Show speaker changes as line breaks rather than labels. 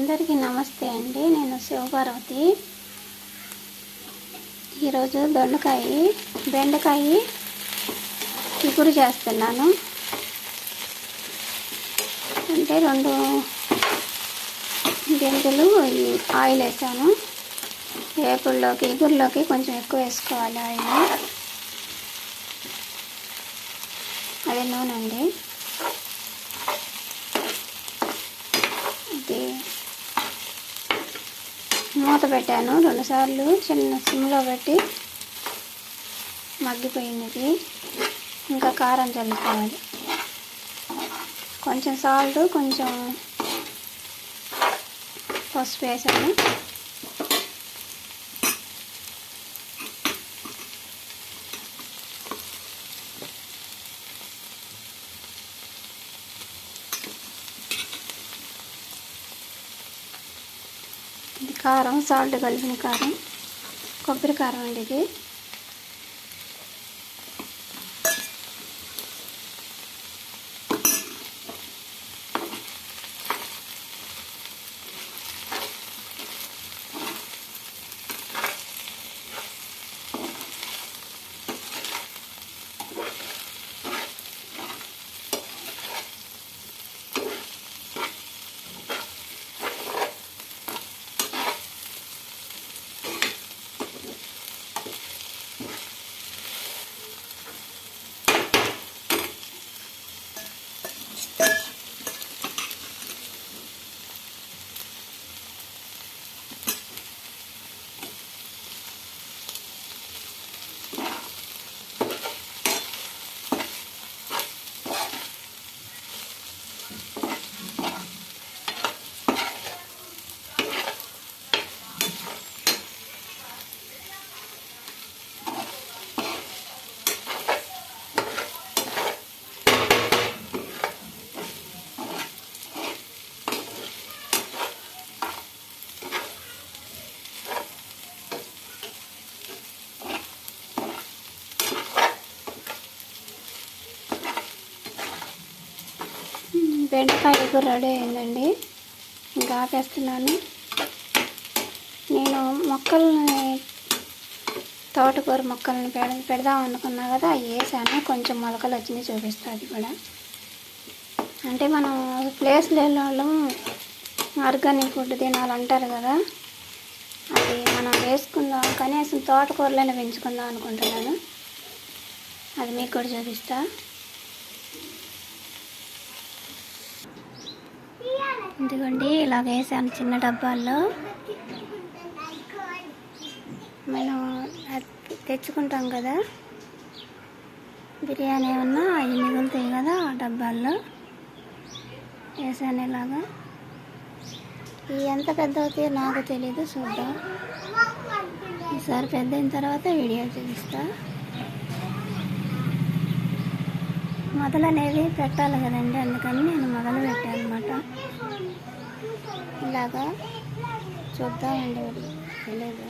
అందరికీ నమస్తే అండి. నేను శివపార్వతి. ఈరోజు బెండకాయ చిగురు చేస్తున్నాను. అంటే 2 గింజలు ఆయిల్ వేసాను. ఇగురులోకి కొంచెం ఎక్కువ వేసుకోవాలి ఆయిల్. అదే నూనె అండి. ఇది మూత పెట్టాను 2 సార్లు, చిన్న సిమ్లో పెట్టి మగ్గిపోయినది. ఇంకా కారం చల్లుకోవాలి. కొంచెం సాల్ట్, కొంచెం పసుపు వేసాను. ఇది కారం, సాల్ట్ కలిపిన కారం, కొబ్బరి కారం అండి ఇది. బెండకాయ ఇగురు రెడీ అయిందండి. ఇంకా ఆపేస్తున్నాను. నేను తోటకూర మొక్కల్ని పెడదాం అనుకున్నా కదా, అవి వేసాను. కొంచెం మొలకలు వచ్చింది, చూపిస్తుంది కూడా. అంటే మనం ప్లేస్ లేని వాళ్ళం ఆర్గానిక్ ఫుడ్ తినాలంటారు కదా, అది మనం వేసుకుందాం, కనీసం తోటకూరలైనా పెంచుకుందాం అనుకుంటున్నాను. అది మీకు కూడా చూపిస్తా. ఇదిగోండి, ఇలా వేసాను చిన్న డబ్బాల్లో. మనం తెచ్చుకుంటాం కదా, బిర్యానీ ఏమన్నా అవి మిగులుతాయి కదా, ఆ డబ్బాల్లో వేసాను ఇలాగా. ఇవి ఎంత పెద్ద అవుతాయో నాకు తెలీదు, చూద్దాం. ఈసారి పెద్ద అయిన తర్వాత వీడియో చూపిస్తా. మొదలు అనేవి పెట్టాలి కదండి, అందుకని నేను మొదలు పెట్టాను అన్నమాట. ఇలాగా చూద్దామండి, తెలియదు.